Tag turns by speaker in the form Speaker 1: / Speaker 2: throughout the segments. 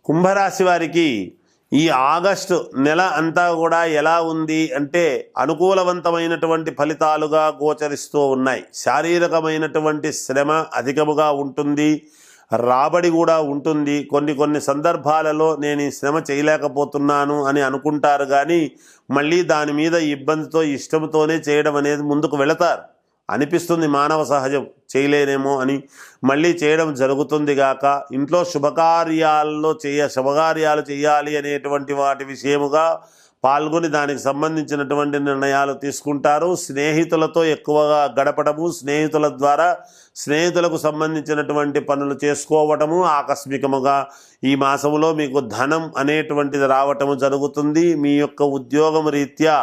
Speaker 1: కుంభరాశి వారికి ఈ ఆగస్టు నెల అంతా కూడా ఎలా ఉంది అంటే అనుకూలవంతమైనటువంటి ఫలితాలుగా గోచరిస్తూ ఉన్నాయి. శారీరకమైనటువంటి శ్రమ అధికముగా ఉంటుంది, రాబడి కూడా ఉంటుంది. కొన్ని సందర్భాలలో నేను ఈ శ్రమ చేయలేకపోతున్నాను అని అనుకుంటారు, కానీ మళ్ళీ దాని మీద ఇబ్బందితో ఇష్టంతోనే చేయడం అనేది ముందుకు వెళతారు. అనిపిస్తుంది మానవ సహజం, చేయలేనేమో అని, మళ్ళీ చేయడం జరుగుతుంది గాక. ఇంట్లో శుభకార్యాలు చేయాలి అనేటువంటి వాటి విషయముగా పాల్గొని దానికి సంబంధించినటువంటి నిర్ణయాలు తీసుకుంటారు. స్నేహితులతో ఎక్కువగా గడపడము, స్నేహితుల ద్వారా స్నేహితులకు సంబంధించినటువంటి పనులు చేసుకోవటము, ఆకస్మికముగా ఈ మాసంలో మీకు ధనం అనేటువంటిది రావటము జరుగుతుంది. మీ యొక్క ఉద్యోగం రీత్యా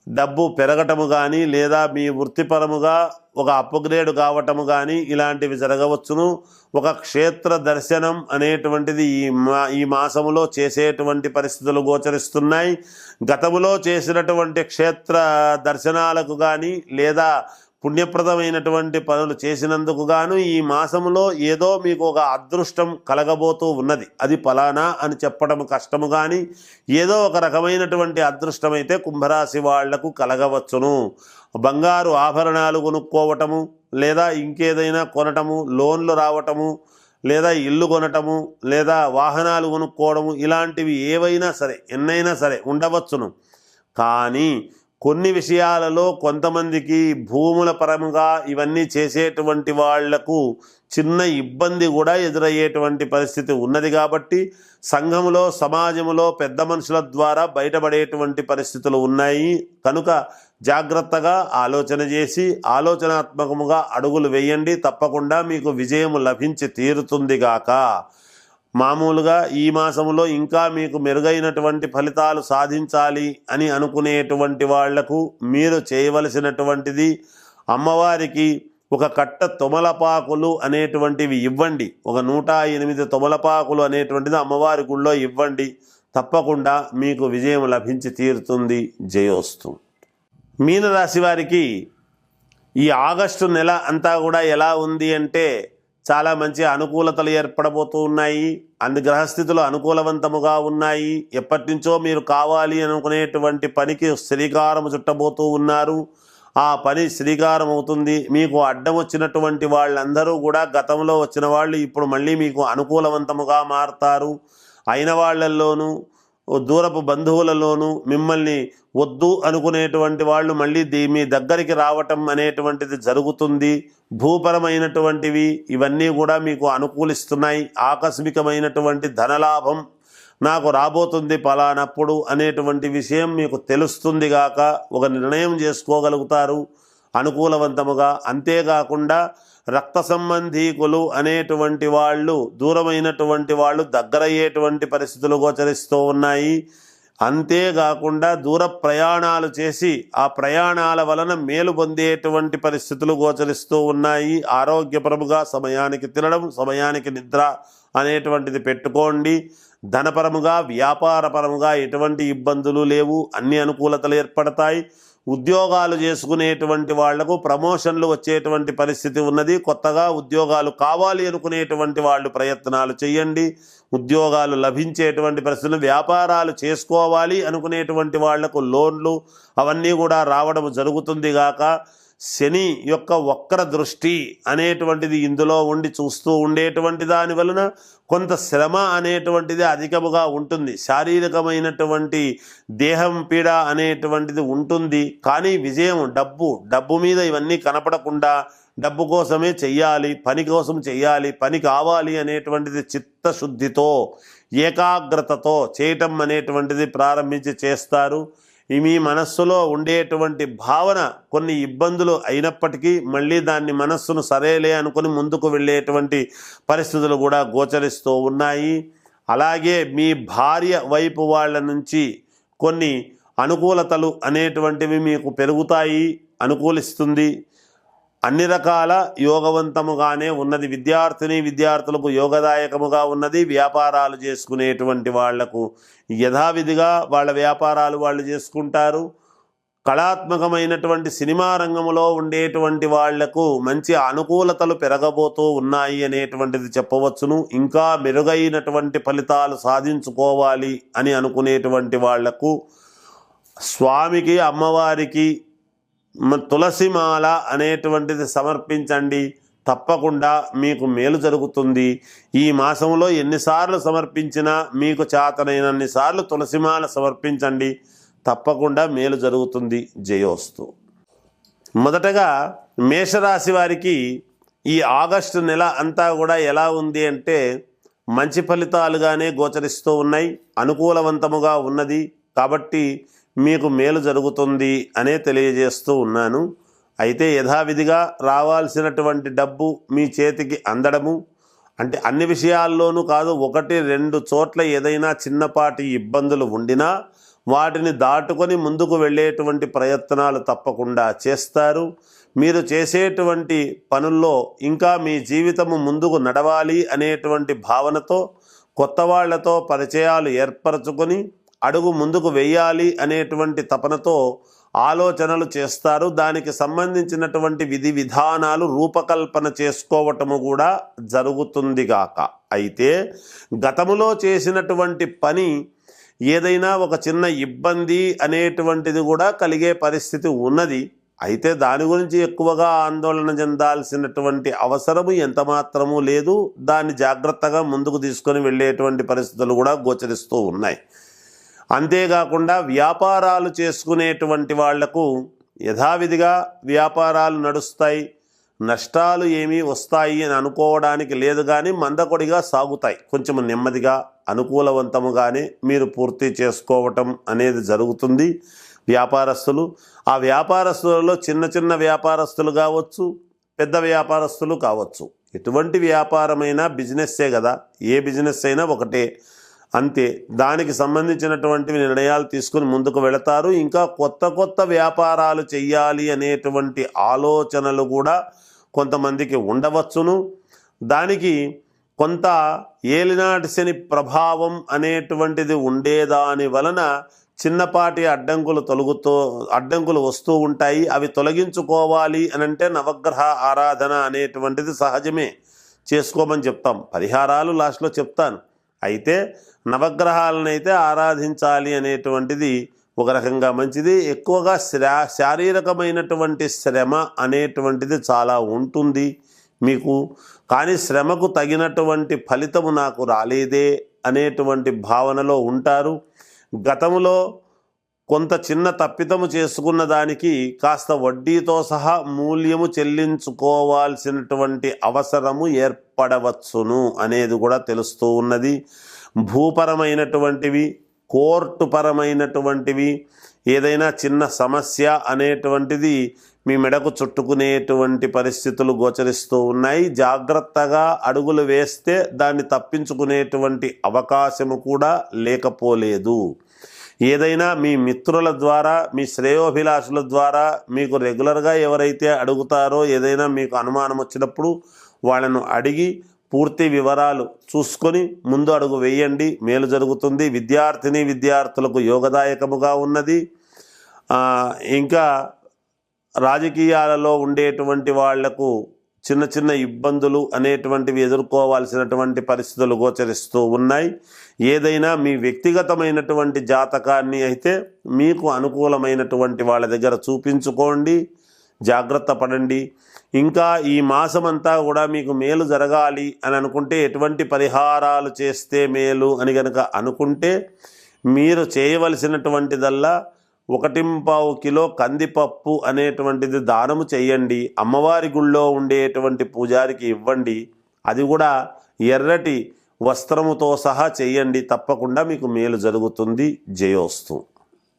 Speaker 1: డబ్బు పెరగటము కానీ, లేదా మీ వృత్తిపరముగా ఒక అప్గ్రేడ్ కావటము కానీ ఇలాంటివి జరగవచ్చును. ఒక క్షేత్ర దర్శనం అనేటువంటిది ఈ మాసములో చేసేటువంటి పరిస్థితులు గోచరిస్తున్నాయి. గతములో చేసినటువంటి క్షేత్ర దర్శనాలకు కానీ, లేదా పుణ్యప్రదమైనటువంటి పనులు చేసినందుకు గాను ఈ మాసములో ఏదో మీకు ఒక అదృష్టం కలగబోతూ ఉన్నది. అది ఫలానా అని చెప్పడం కష్టము, కానీ ఏదో ఒక రకమైనటువంటి అదృష్టం అయితే కుంభరాశి వాళ్లకు కలగవచ్చును. బంగారు ఆభరణాలు కొనుక్కోవటము, లేదా ఇంకేదైనా కొనటము, లోన్లు రావటము, లేదా ఇల్లు కొనటము, లేదా వాహనాలు కొనుక్కోవడము, ఇలాంటివి ఏవైనా సరే ఎన్నైనా సరే ఉండవచ్చును. కానీ కొన్ని విషయాలలో కొంతమందికి భూముల పరముగా ఇవన్నీ చేసేటువంటి వాళ్లకు చిన్న ఇబ్బంది కూడా ఎదురయ్యేటువంటి పరిస్థితి ఉన్నది. కాబట్టి సంఘములో, సమాజములో పెద్ద మనుషుల ద్వారా బయటపడేటువంటి పరిస్థితులు ఉన్నాయి. కనుక జాగ్రత్తగా ఆలోచన చేసి ఆలోచనాత్మకముగా అడుగులు వేయండి. తప్పకుండా మీకు విజయము లభించి తీరుతుందిగాక. మామూలుగా ఈ మాసంలో ఇంకా మీకు మెరుగైనటువంటి ఫలితాలు సాధించాలి అని అనుకునేటువంటి వాళ్లకు మీరు చేయవలసినటువంటిది అమ్మవారికి ఒక కట్ట తొమలపాకులు అనేటువంటివి ఇవ్వండి. ఒక 108 తొమలపాకులు అనేటువంటిది అమ్మవారి గుళ్ళో ఇవ్వండి. తప్పకుండా మీకు విజయం లభించి తీరుతుంది. జయోస్తు. మీనరాశి వారికి ఈ ఆగస్టు నెల అంతా కూడా ఎలా ఉంది అంటే చాలా మంచి అనుకూలతలు ఏర్పడబోతూ ఉన్నాయి. గ్రహస్థితులు అనుకూలవంతముగా ఉన్నాయి. ఎప్పటి నుంచో మీరు కావాలి అనుకునేటువంటి పనికి శ్రీకారం చుట్టబోతూ ఉన్నారు. ఆ పని శ్రీకారం అవుతుంది. మీకు అడ్డం వచ్చినటువంటి వాళ్ళందరూ కూడా గతంలో వచ్చిన వాళ్ళు ఇప్పుడు మళ్ళీ మీకు అనుకూలవంతముగా మారుతారు. అయిన వాళ్ళల్లోనూ దూరపు బంధువులలోనూ మిమ్మల్ని వద్దు అనుకునేటువంటి వాళ్ళు మళ్ళీ మీ దగ్గరికి రావటం అనేటువంటిది జరుగుతుంది. భూపరమైనటువంటివి ఇవన్నీ కూడా మీకు అనుకూలిస్తున్నాయి. ఆకస్మికమైనటువంటి ధనలాభం నాకు రాబోతుంది పలానప్పుడు అనేటువంటి విషయం మీకు తెలుస్తుంది గాక ఒక నిర్ణయం చేసుకోగలుగుతారు అనుకూలవంతముగా. అంతేకాకుండా రక్త సంబంధీకులు అనేటువంటి వాళ్ళు, దూరమైనటువంటి వాళ్ళు దగ్గరయ్యేటువంటి పరిస్థితులు గోచరిస్తూ ఉన్నాయి. అంతేకాకుండా దూర ప్రయాణాలు చేసి ఆ ప్రయాణాల వలన మేలు పొందేటువంటి పరిస్థితులు గోచరిస్తూ ఉన్నాయి. ఆరోగ్యపరముగా సమయానికి తినడం, సమయానికి నిద్ర అనేటువంటిది పెట్టుకోండి. ధనపరముగా, వ్యాపారపరముగా ఎటువంటి ఇబ్బందులు లేవు, అన్ని అనుకూలతలు ఏర్పడతాయి. ఉద్యోగాలు చేసుకునేటువంటి వాళ్లకు ప్రమోషన్లు వచ్చేటువంటి పరిస్థితి ఉన్నది. కొత్తగా ఉద్యోగాలు కావాలి అనుకునేటువంటి వాళ్ళు ప్రయత్నాలు చేయండి, ఉద్యోగాలు లభించేటువంటి పరిస్థితులు. వ్యాపారాలు చేసుకోవాలి అనుకునేటువంటి వాళ్లకు లోన్లు అవన్నీ కూడా రావడం జరుగుతుంది గాక. శని యొక్క వక్ర దృష్టి అనేటువంటిది ఇందులో ఉండి చూస్తూ ఉండేటువంటి దాని వలన కొంత శ్రమ అనేటువంటిది అధికముగా ఉంటుంది. శారీరకమైనటువంటి దేహం పీడ అనేటువంటిది ఉంటుంది. కానీ విజయం డబ్బు మీద ఇవన్నీ కనపడకుండా డబ్బు కోసమే చెయ్యాలి, పని కోసం చెయ్యాలి, పని కావాలి అనేటువంటిది చిత్తశుద్ధితో, ఏకాగ్రతతో చేయటం అనేటువంటిది ప్రారంభించి చేస్తారు. మీ మనస్సులో ఉండేటువంటి భావన కొన్ని ఇబ్బందులు అయినప్పటికీ మళ్ళీ దాన్ని మనస్సును సరేలే అనుకుని ముందుకు వెళ్ళేటువంటి పరిస్థితులు కూడా గోచరిస్తూ ఉన్నాయి. అలాగే మీ భార్య వైపు వాళ్ళ నుంచి కొన్ని అనుకూలతలు అనేటువంటివి మీకు పెరుగుతాయి, అనుకూలిస్తుంది. అన్ని రకాల యోగవంతముగానే ఉన్నది. విద్యార్థులకు యోగదాయకముగా ఉన్నది. వ్యాపారాలు చేసుకునేటువంటి వాళ్లకు యథావిధిగా వాళ్ళ వ్యాపారాలు వాళ్ళు చేసుకుంటారు. కళాత్మకమైనటువంటి సినిమా రంగంలో ఉండేటువంటి వాళ్లకు మంచి అనుకూలతలు పెరగబోతూ ఉన్నాయి అనేటువంటిది చెప్పవచ్చును. ఇంకా మెరుగైనటువంటి ఫలితాలు సాధించుకోవాలి అని అనుకునేటువంటి వాళ్లకు స్వామికి అమ్మవారికి తులసిమాల అనేటువంటిది సమర్పించండి. తప్పకుండా మీకు మేలు జరుగుతుంది. ఈ మాసంలో ఎన్నిసార్లు సమర్పించినా మీకు చేతనైనన్ని సార్లు తులసిమాల సమర్పించండి. తప్పకుండా మేలు జరుగుతుంది. జయోస్తు. మొదటగా మేషరాశి వారికి ఈ ఆగస్టు నెల అంతా కూడా ఎలా ఉంది అంటే మంచి ఫలితాలుగానే గోచరిస్తూ ఉన్నాయి. అనుకూలవంతముగా ఉన్నది కాబట్టి మీకు మేలు జరుగుతుంది అనే తెలియజేస్తూ ఉన్నాను. అయితే యథావిధిగా రావాల్సినటువంటి డబ్బు మీ చేతికి అందడము అంటే అన్ని విషయాల్లోనూ కాదు, 1-2 చోట్ల ఏదైనా చిన్నపాటి ఇబ్బందులు ఉండినా వాటిని దాటుకొని ముందుకు వెళ్ళేటువంటి ప్రయత్నాలు తప్పకుండా చేస్తారు. మీరు చేసేటువంటి పనుల్లో ఇంకా మీ జీవితము ముందుకు నడవాలి అనేటువంటి భావనతో కొత్త వాళ్లతో పరిచయాలు ఏర్పరచుకొని అడుగు ముందుకు వెయ్యాలి అనేటువంటి తపనతో ఆలోచనలు చేస్తారు. దానికి సంబంధించినటువంటి విధి విధానాలు రూపకల్పన చేసుకోవటము కూడా జరుగుతుంది గాక. అయితే గతములో చేసినటువంటి పని ఏదైనా ఒక చిన్న ఇబ్బంది అనేటువంటిది కూడా కలిగే పరిస్థితి ఉన్నది. అయితే దాని గురించి ఎక్కువగా ఆందోళన చెందాల్సినటువంటి అవసరము ఎంత మాత్రమూ లేదు. దాన్ని జాగ్రత్తగా ముందుకు తీసుకొని వెళ్ళేటువంటి పరిస్థితులు కూడా గోచరిస్తూ ఉన్నాయి. అంతేకాకుండా వ్యాపారాలు చేసుకునేటువంటి వాళ్లకు యథావిధిగా వ్యాపారాలు నడుస్తాయి. నష్టాలు ఏమీ వస్తాయి అని అనుకోవడానికి లేదు, కానీ మందకొడిగా సాగుతాయి. కొంచెం నెమ్మదిగా అనుకూలవంతముగానే మీరు పూర్తి చేసుకోవటం అనేది జరుగుతుంది. వ్యాపారస్తులు ఆ వ్యాపారస్తులలో చిన్న చిన్న వ్యాపారస్తులు కావచ్చు, పెద్ద వ్యాపారస్తులు కావచ్చు, ఎటువంటి వ్యాపారమైనా బిజినెస్సే కదా. ఏ బిజినెస్ అయినా ఒకటే, అంతే. దానికి సంబంధించినటువంటి నిర్ణయాలు తీసుకుని ముందుకు వెళతారు. ఇంకా కొత్త వ్యాపారాలు చెయ్యాలి అనేటువంటి ఆలోచనలు కూడా కొంతమందికి ఉండవచ్చును. దానికి కొంత ఏలినాటి శని ప్రభావం అనేటువంటిది ఉండేదాని వలన చిన్నపాటి అడ్డంకులు వస్తూ ఉంటాయి. అవి తొలగించుకోవాలి అనంటే నవగ్రహ ఆరాధన అనేటువంటిది సహజమే, చేసుకోమని చెప్తాం. పరిహారాలు లాస్ట్లో చెప్తాను. అయితే నవగ్రహాలనైతే ఆరాధించాలి అనేటువంటిది ఒక రకంగా మంచిది. ఎక్కువగా శారీరకమైనటువంటి శ్రమ అనేటువంటిది చాలా ఉంటుంది మీకు, కానీ శ్రమకు తగినటువంటి ఫలితము నాకు రాలేదే అనేటువంటి భావనలో ఉంటారు. గతంలో కొంత చిన్న తప్పిదము చేసుకున్న దానికి కాస్త వడ్డీతో సహా మూల్యము చెల్లించుకోవాల్సినటువంటి అవసరము ఏర్పడవచ్చును అనేది కూడా తెలుస్తూ ఉన్నది. భూపరమైనటువంటివి, కోర్టు పరమైనటువంటివి, ఏదైనా చిన్న సమస్య అనేటువంటిది మీ మెడకు చుట్టుకునేటువంటి పరిస్థితులు గోచరిస్తూ ఉన్నాయి. జాగ్రత్తగా అడుగులు వేస్తే దాన్ని తప్పించుకునేటువంటి అవకాశము కూడా లేకపోలేదు. ఏదైనా మీ మిత్రుల ద్వారా, మీ శ్రేయోభిలాషుల ద్వారా మీకు రెగ్యులర్గా ఎవరైతే అడుగుతారో ఏదైనా మీకు అనుమానం వచ్చినప్పుడు వాళ్ళను అడిగి పూర్తి వివరాలు చూసుకొని ముందు అడుగు వేయండి, మేలు జరుగుతుంది. విద్యార్థులకు యోగదాయకముగా ఉన్నది. ఇంకా రాజకీయాలలో ఉండేటువంటి వాళ్లకు చిన్న చిన్న ఇబ్బందులు అనేటువంటివి ఎదుర్కోవాల్సినటువంటి పరిస్థితులు గోచరిస్తూ ఉన్నాయి. ఏదైనా మీ వ్యక్తిగతమైనటువంటి జాతకాన్ని అయితే మీకు అనుకూలమైనటువంటి వాళ్ళ దగ్గర చూపించుకోండి, జాగ్రత్త పడండి. ఇంకా ఈ మాసమంతా కూడా మీకు మేలు జరగాలి అని అనుకుంటే ఎటువంటి పరిహారాలు చేస్తే మేలు అని కనుక అనుకుంటే మీరు చేయవలసినటువంటిదల్లా 1.25 కిలో కందిపప్పు అనేటువంటిది దానము చేయండి. అమ్మవారి గుళ్ళో ఉండేటువంటి పూజారికి ఇవ్వండి. అది కూడా ఎర్రటి వస్త్రముతో సహా చేయండి. తప్పకుండా మీకు మేలు జరుగుతుంది. జయోస్తు.